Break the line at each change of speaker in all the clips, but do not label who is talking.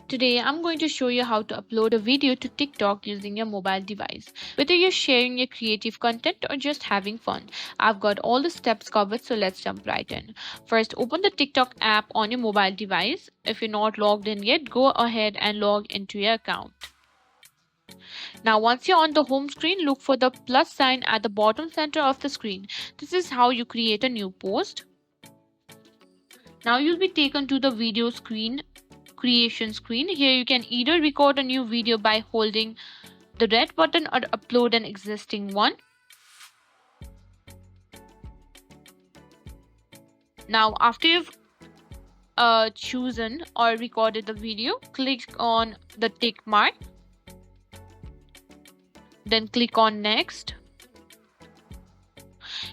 Today, I'm going to show you how to upload a video to TikTok using your mobile device. Whether you're sharing your creative content or just having fun, I've got all the steps covered, so let's jump right in. First, open the TikTok app on your mobile device. If you're not logged in yet, go ahead and log into your account. Now, once you're on the home screen, look for the plus sign at the bottom center of the screen. This is how you create a new post. Now you'll be taken to the video screen creation screen. Here you can either record a new video by holding the red button or upload an existing one. Now after you've chosen or recorded the video, click on the tick mark, then click on next.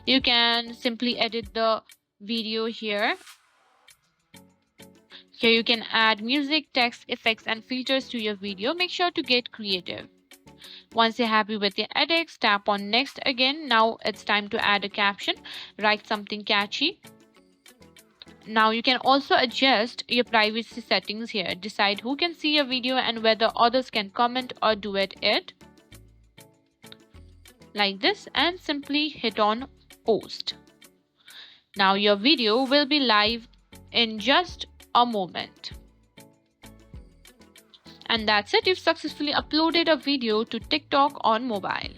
You can simply edit the video here. Here you can add music, text, effects and filters to your video. Make sure to get creative. Once you're happy with your edits, tap on next again. Now it's time to add a caption. Write something catchy. Now you can also adjust your privacy settings here. Decide who can see your video and whether others can comment or duet it. Like this, and simply hit on post. Now your video will be live in just a moment. And that's it. You've successfully uploaded a video to TikTok on mobile.